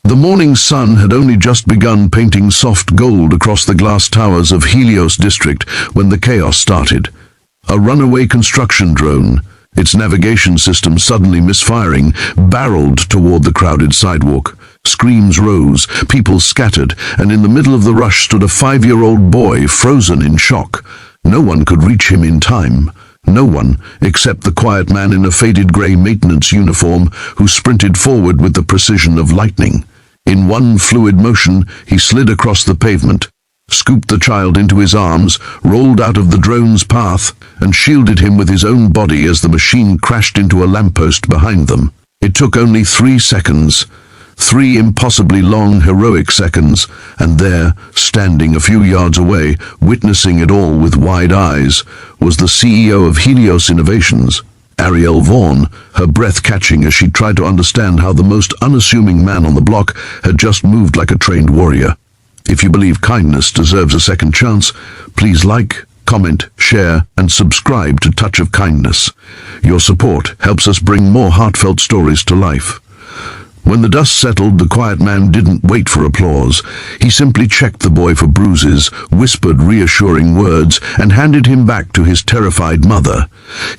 The morning sun had only just begun painting soft gold across the glass towers of Helios district when the chaos started. A runaway construction drone, its navigation system suddenly misfiring, barreled toward the crowded sidewalk. Screams rose, people scattered, and in the middle of the rush stood a 5-year-old boy frozen in shock. No one could reach him in time. No one, except the quiet man in a faded grey maintenance uniform who sprinted forward with the precision of lightning. In one fluid motion, he slid across the pavement, scooped the child into his arms, rolled out of the drone's path, and shielded him with his own body as the machine crashed into a lamppost behind them. It took only 3 seconds. 3 impossibly long, heroic seconds, and there, standing a few yards away, witnessing it all with wide eyes, was the CEO of Helios Innovations, Ariel Vaughn, her breath catching as she tried to understand how the most unassuming man on the block had just moved like a trained warrior. If you believe kindness deserves a second chance, please like, comment, share, and subscribe to Touch of Kindness. Your support helps us bring more heartfelt stories to life. When the dust settled, the quiet man didn't wait for applause. He simply checked the boy for bruises, whispered reassuring words, and handed him back to his terrified mother.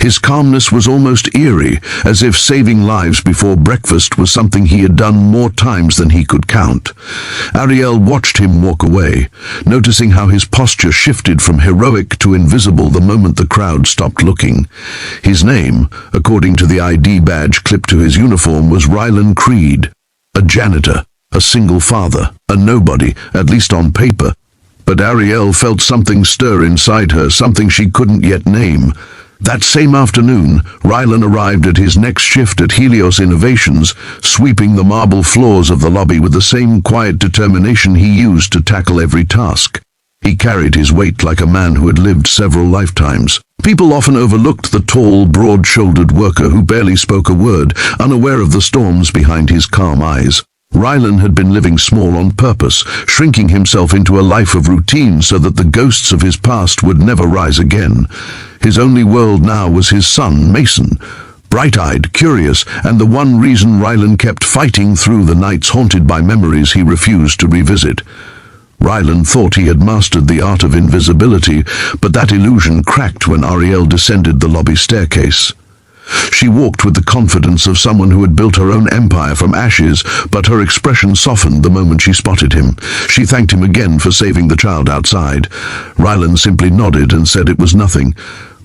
His calmness was almost eerie, as if saving lives before breakfast was something he had done more times than he could count. Ariel watched him walk away, noticing how his posture shifted from heroic to invisible the moment the crowd stopped looking. His name, according to the ID badge clipped to his uniform, was Rylan Creed. A janitor, a single father, a nobody, at least on paper. But Ariel felt something stir inside her, something she couldn't yet name. That same afternoon, Rylan arrived at his next shift at Helios Innovations, sweeping the marble floors of the lobby with the same quiet determination he used to tackle every task. He carried his weight like a man who had lived several lifetimes. People often overlooked the tall, broad-shouldered worker who barely spoke a word, unaware of the storms behind his calm eyes. Rylan had been living small on purpose, shrinking himself into a life of routine so that the ghosts of his past would never rise again. His only world now was his son, Mason, bright-eyed, curious, and the one reason Rylan kept fighting through the nights haunted by memories he refused to revisit. Rylan thought he had mastered the art of invisibility, but that illusion cracked when Ariel descended the lobby staircase. She walked with the confidence of someone who had built her own empire from ashes, but her expression softened the moment she spotted him. She thanked him again for saving the child outside. Rylan simply nodded and said it was nothing.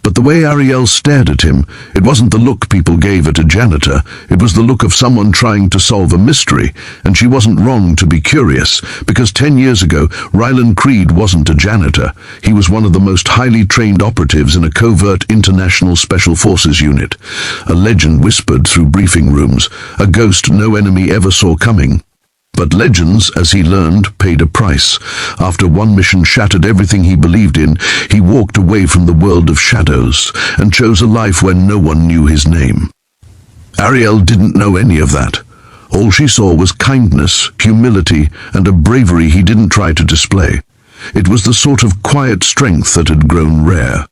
But the way Ariel stared at him, it wasn't the look people gave at a janitor. It was the look of someone trying to solve a mystery, and she wasn't wrong to be curious, because 10 years ago, Rylan Creed wasn't a janitor. He was one of the most highly trained operatives in a covert international special forces unit. A legend whispered through briefing rooms, a ghost no enemy ever saw coming. But legends, as he learned, paid a price. After one mission shattered everything he believed in, he walked away from the world of shadows and chose a life where no one knew his name. Ariel didn't know any of that. All she saw was kindness, humility, and a bravery he didn't try to display. It was the sort of quiet strength that had grown rare.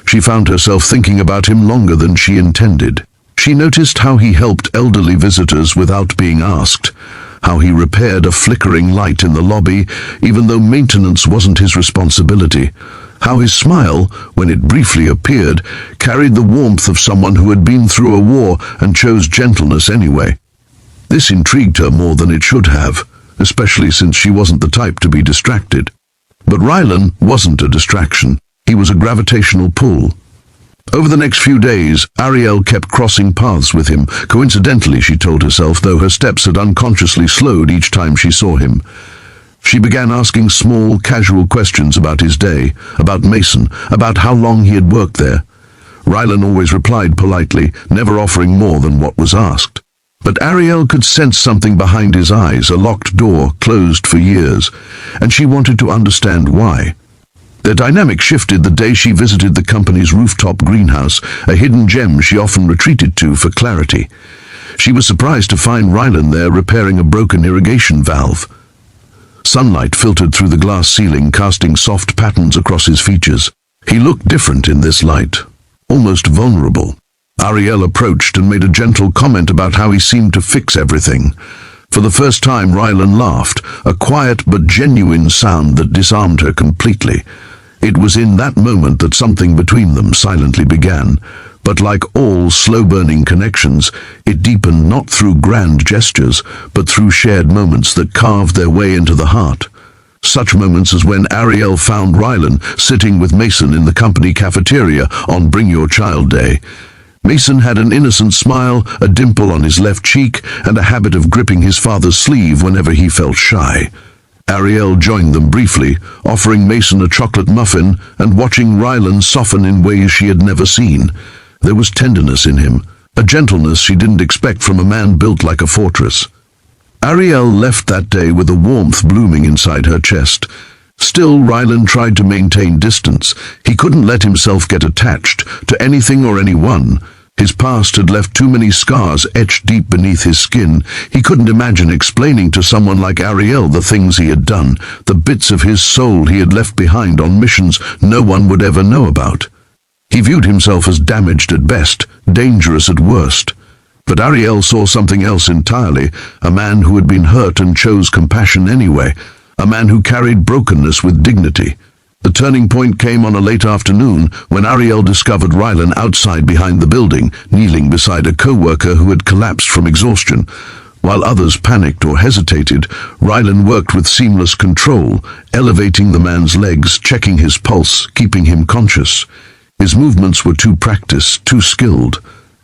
She found herself thinking about him longer than she intended. She noticed how he helped elderly visitors without being asked, how he repaired a flickering light in the lobby, even though maintenance wasn't his responsibility, how his smile, when it briefly appeared, carried the warmth of someone who had been through a war and chose gentleness anyway. This intrigued her more than it should have, especially since she wasn't the type to be distracted. But Rylan wasn't a distraction. He was a gravitational pull. Over the next few days, Ariel kept crossing paths with him, coincidentally, she told herself, though her steps had unconsciously slowed each time she saw him. She began asking small, casual questions about his day, about Mason, about how long he had worked there. Rylan always replied politely, never offering more than what was asked. But Ariel could sense something behind his eyes, a locked door, closed for years, and she wanted to understand why. Their dynamic shifted the day she visited the company's rooftop greenhouse, a hidden gem she often retreated to for clarity. She was surprised to find Rylan there repairing a broken irrigation valve. Sunlight filtered through the glass ceiling, casting soft patterns across his features. He looked different in this light, almost vulnerable. Ariel approached and made a gentle comment about how he seemed to fix everything. For the first time, Rylan laughed, a quiet but genuine sound that disarmed her completely. It was in that moment that something between them silently began. But like all slow-burning connections, it deepened not through grand gestures, but through shared moments that carved their way into the heart. Such moments as when Ariel found Rylan sitting with Mason in the company cafeteria on Bring Your Child Day. Mason had an innocent smile, a dimple on his left cheek, and a habit of gripping his father's sleeve whenever he felt shy. Ariel joined them briefly, offering Mason a chocolate muffin and watching Rylan soften in ways she had never seen. There was tenderness in him, a gentleness she didn't expect from a man built like a fortress. Ariel left that day with a warmth blooming inside her chest. Still, Rylan tried to maintain distance. He couldn't let himself get attached to anything or anyone. His past had left too many scars etched deep beneath his skin. He couldn't imagine explaining to someone like Ariel the things he had done, the bits of his soul he had left behind on missions no one would ever know about. He viewed himself as damaged at best, dangerous at worst. But Ariel saw something else entirely, a man who had been hurt and chose compassion anyway, a man who carried brokenness with dignity. The turning point came on a late afternoon when Ariel discovered Rylan outside behind the building, kneeling beside a co-worker who had collapsed from exhaustion. While others panicked or hesitated, Rylan worked with seamless control, elevating the man's legs, checking his pulse, keeping him conscious. His movements were too practiced, too skilled.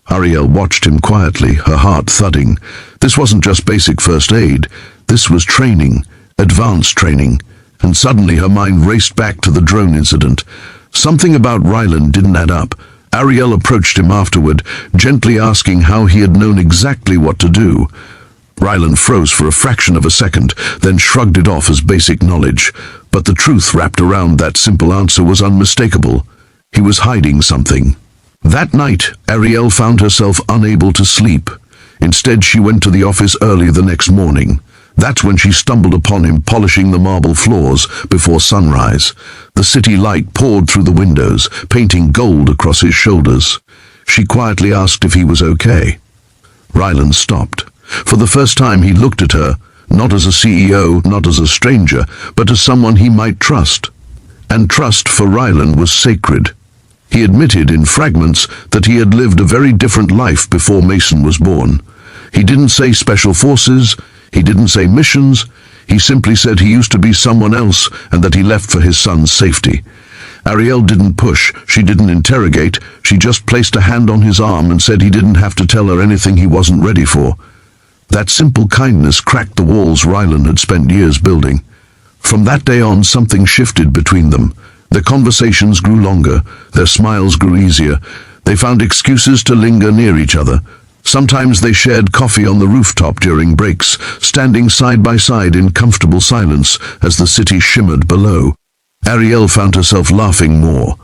Ariel watched him quietly, her heart thudding. This wasn't just basic first aid. This was training, advanced training. And suddenly her mind raced back to the drone incident. Something about Rylan didn't add up. Ariel approached him afterward, gently asking how he had known exactly what to do. Rylan froze for a fraction of a second, then shrugged it off as basic knowledge. But the truth wrapped around that simple answer was unmistakable. He was hiding something. That night, Ariel found herself unable to sleep. Instead, she went to the office early the next morning. That's when she stumbled upon him polishing the marble floors before sunrise. The city light poured through the windows, painting gold across his shoulders. She quietly asked if he was okay. Rylan stopped. For the first time he looked at her, not as a CEO, not as a stranger, but as someone he might trust. And trust for Rylan was sacred. He admitted in fragments that he had lived a very different life before Mason was born. He didn't say special forces, he didn't say missions, he simply said he used to be someone else and that he left for his son's safety. Ariel didn't push, she didn't interrogate, she just placed a hand on his arm and said he didn't have to tell her anything he wasn't ready for. That simple kindness cracked the walls Rylan had spent years building. From that day on, something shifted between them. Their conversations grew longer, their smiles grew easier. They found excuses to linger near each other. Sometimes they shared coffee on the rooftop during breaks, standing side by side in comfortable silence as the city shimmered below. Ariel found herself laughing more.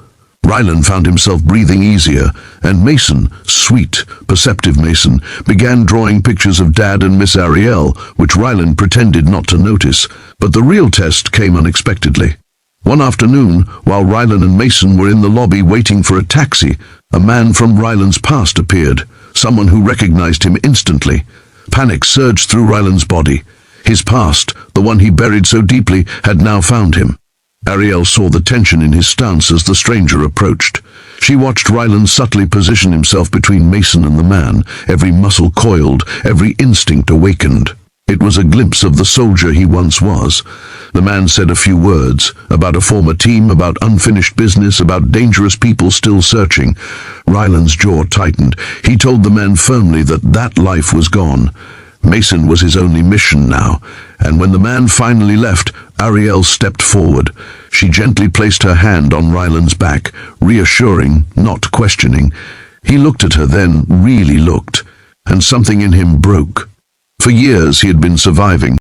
Rylan found himself breathing easier, and Mason, sweet, perceptive Mason, began drawing pictures of Dad and Miss Ariel, which Rylan pretended not to notice, but the real test came unexpectedly. One afternoon, while Rylan and Mason were in the lobby waiting for a taxi, a man from Rylan's past appeared, someone who recognized him instantly. Panic surged through Rylan's body. His past, the one he buried so deeply, had now found him. Ariel saw the tension in his stance as the stranger approached. She watched Rylan subtly position himself between Mason and the man, every muscle coiled, every instinct awakened. It was a glimpse of the soldier he once was. The man said a few words, about a former team, about unfinished business, about dangerous people still searching. Rylan's jaw tightened. He told the man firmly that life was gone. Mason was his only mission now, and when the man finally left, Ariel stepped forward. She gently placed her hand on Rylan's back, reassuring, not questioning. He looked at her then, really looked, and something in him broke. For years he had been surviving,